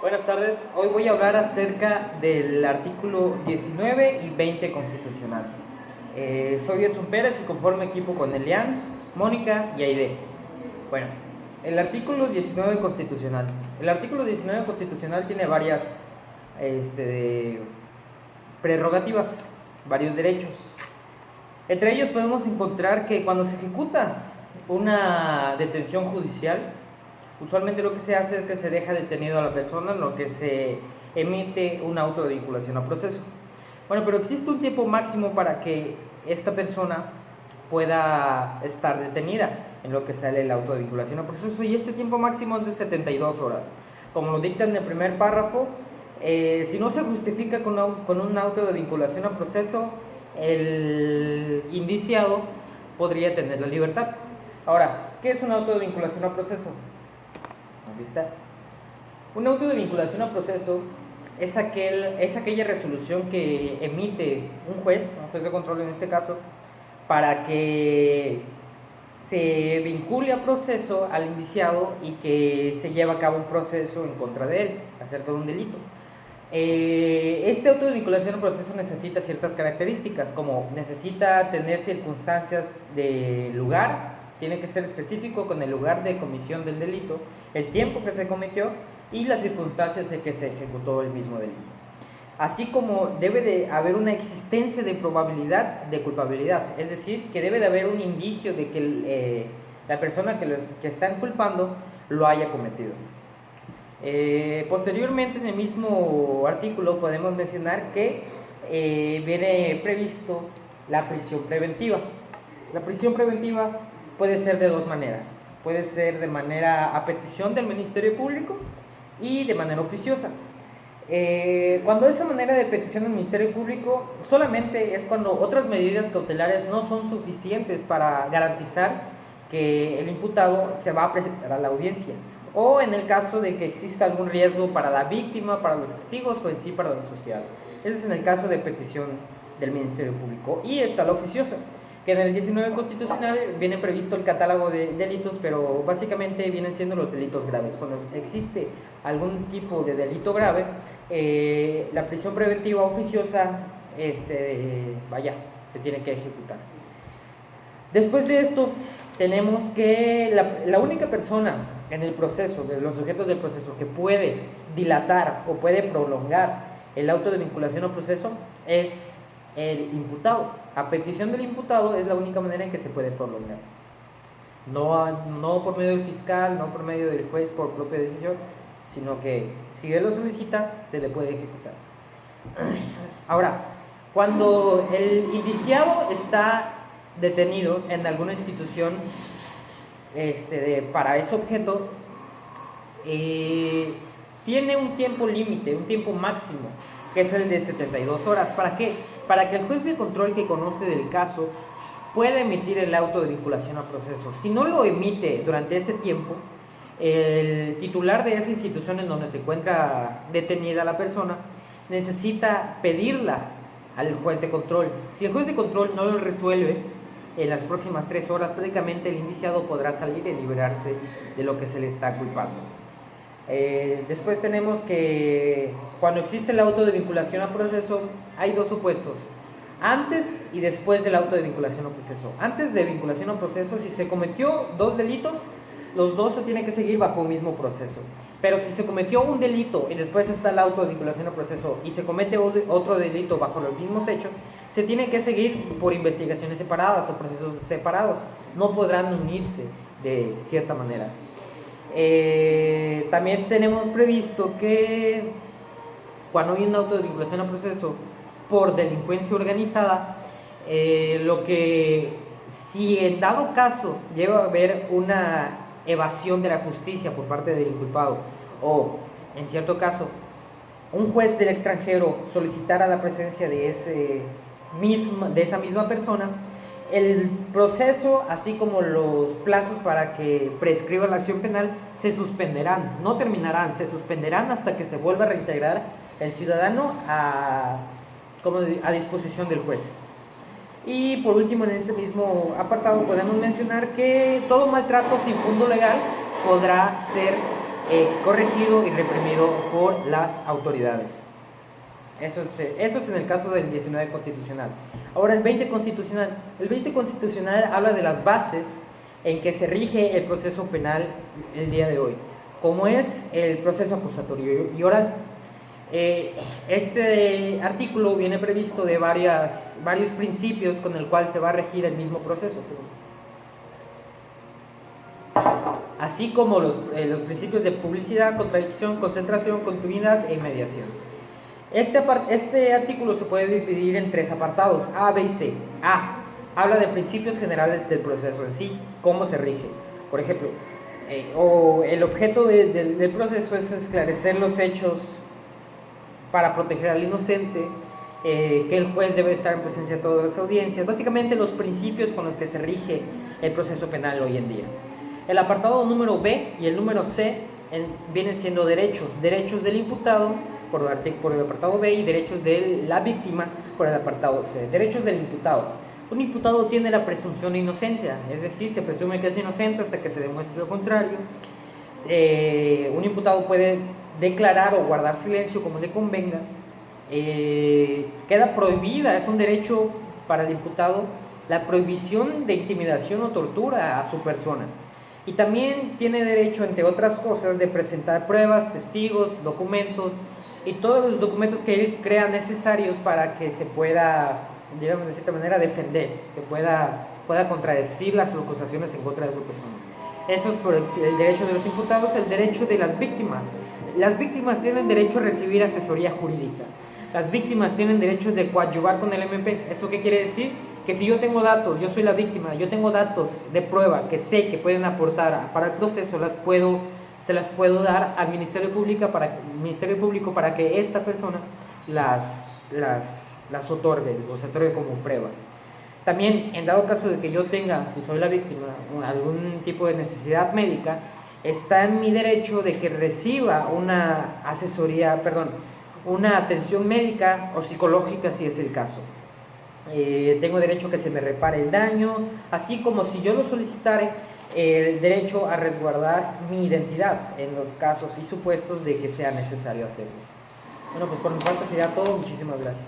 Buenas tardes, hoy voy a hablar acerca del artículo 19 y 20 constitucional. Soy Edson Pérez y conformo equipo con Elian, Mónica y Aide. Bueno, el artículo 19 constitucional. El artículo 19 constitucional tiene varias prerrogativas, varios derechos. Entre ellos podemos encontrar que cuando se ejecuta una detención judicial, usualmente lo que se hace es que se deja detenido a la persona, en lo que se emite un auto de vinculación a proceso. Bueno, pero existe un tiempo máximo para que esta persona pueda estar detenida, en lo que sale el auto de vinculación a proceso, y este tiempo máximo es de 72 horas. Como lo dicta en el primer párrafo, si no se justifica con un auto de vinculación a proceso, el indiciado podría tener la libertad. Ahora, ¿qué es un auto de vinculación a proceso? Aquí está. Un auto de vinculación a proceso es aquella resolución que emite un juez de control en este caso, para que se vincule a proceso al indiciado y que se lleve a cabo un proceso en contra de él acerca de un delito. Este auto de vinculación a proceso necesita ciertas características, como necesita tener circunstancias de lugar, tiene que ser específico con el lugar de comisión del delito, el tiempo que se cometió y las circunstancias en que se ejecutó el mismo delito. Así como debe de haber una existencia de probabilidad de culpabilidad, es decir, que debe de haber un indicio de que la persona que están culpando lo haya cometido. Posteriormente, en el mismo artículo podemos mencionar que viene previsto la prisión preventiva. La prisión preventiva puede ser de dos maneras. Puede ser de manera a petición del Ministerio Público y de manera oficiosa. Cuando esa manera de petición del Ministerio Público, solamente es cuando otras medidas cautelares no son suficientes para garantizar que el imputado se va a presentar a la audiencia, o en el caso de que exista algún riesgo para la víctima, para los testigos o en sí para la sociedad. Ese es en el caso de petición del Ministerio Público. Y está la oficiosa, que en el 19 constitucional viene previsto el catálogo de delitos, pero básicamente vienen siendo los delitos graves. Cuando existe algún tipo de delito grave, la prisión preventiva oficiosa se tiene que ejecutar. Después de esto, tenemos que la única persona en el proceso, de los sujetos del proceso, que puede dilatar o puede prolongar el auto de vinculación a proceso es el imputado. A petición del imputado es la única manera en que se puede prolongar. No por medio del fiscal, no por medio del juez por propia decisión, sino que si él lo solicita, se le puede ejecutar. Ahora, cuando el indiciado está detenido en alguna institución para ese objeto, tiene un tiempo límite, un tiempo máximo, que es el de 72 horas. ¿Para qué? Para que el juez de control que conoce del caso pueda emitir el auto de vinculación a proceso. Si no lo emite durante ese tiempo, el titular de esa institución en donde se encuentra detenida la persona necesita pedirla al juez de control. Si el juez de control no lo resuelve en las próximas 3 horas, prácticamente el indiciado podrá salir y liberarse de lo que se le está culpando. Después tenemos que cuando existe el auto de vinculación a proceso hay dos supuestos: antes y después del auto de vinculación a proceso. Antes de vinculación a proceso, si se cometió dos delitos, los dos se tienen que seguir bajo un mismo proceso. Pero si se cometió un delito y después está el auto de vinculación a proceso y se comete otro delito bajo los mismos hechos, se tiene que seguir por investigaciones separadas o procesos separados. No podrán unirse de cierta manera. También tenemos previsto que cuando hay un auto de vinculación a proceso por delincuencia organizada, si en dado caso llega a haber una evasión de la justicia por parte del inculpado, o en cierto caso un juez del extranjero solicitara la presencia de esa misma persona, el proceso, así como los plazos para que prescriba la acción penal, se suspenderán, no terminarán, se suspenderán hasta que se vuelva a reintegrar el ciudadano a disposición del juez. Y por último, en este mismo apartado podemos mencionar que todo maltrato sin fondo legal podrá ser corregido y reprimido por las autoridades. Eso es en el caso del 19 constitucional. Ahora el 20 constitucional. El 20 constitucional habla de las bases en que se rige el proceso penal el día de hoy, como es el proceso acusatorio y oral. Este artículo viene previsto de varios principios con el cual se va a regir el mismo proceso, así como los principios de publicidad, contradicción, concentración, continuidad e inmediación. Este artículo se puede dividir en 3 apartados, A, B y C. A, habla de principios generales del proceso en sí, cómo se rige. Por ejemplo, el objeto del proceso es esclarecer los hechos para proteger al inocente, que el juez debe estar en presencia de todas las audiencias, básicamente los principios con los que se rige el proceso penal hoy en día. El apartado número B y el número C vienen siendo derechos del imputado por el apartado B y derechos de la víctima por el apartado C. Derechos del imputado. Un imputado tiene la presunción de inocencia, es decir, se presume que es inocente hasta que se demuestre lo contrario. Un imputado puede declarar o guardar silencio como le convenga. Queda prohibida, es un derecho para el imputado, la prohibición de intimidación o tortura a su persona. Y también tiene derecho, entre otras cosas, de presentar pruebas, testigos, documentos y todos los documentos que él crea necesarios para que se pueda, digamos de cierta manera, defender, se pueda contradecir las acusaciones en contra de su persona. Eso es por el derecho de los imputados. El derecho de las víctimas. Las víctimas tienen derecho a recibir asesoría jurídica. Las víctimas tienen derecho de coadyuvar con el MP. ¿Eso qué quiere decir? Que si yo tengo datos, yo soy la víctima, yo tengo datos de prueba que sé que pueden aportar para el proceso, se las puedo dar al Ministerio Público para que esta persona las otorgue, los otorgue como pruebas. También, en dado caso de que yo tenga, si soy la víctima, algún tipo de necesidad médica, está en mi derecho de que reciba una atención médica o psicológica si es el caso. Tengo derecho a que se me repare el daño, así como, si yo lo solicitare, el derecho a resguardar mi identidad en los casos y supuestos de que sea necesario hacerlo. Bueno, pues por mi parte sería todo. Muchísimas gracias.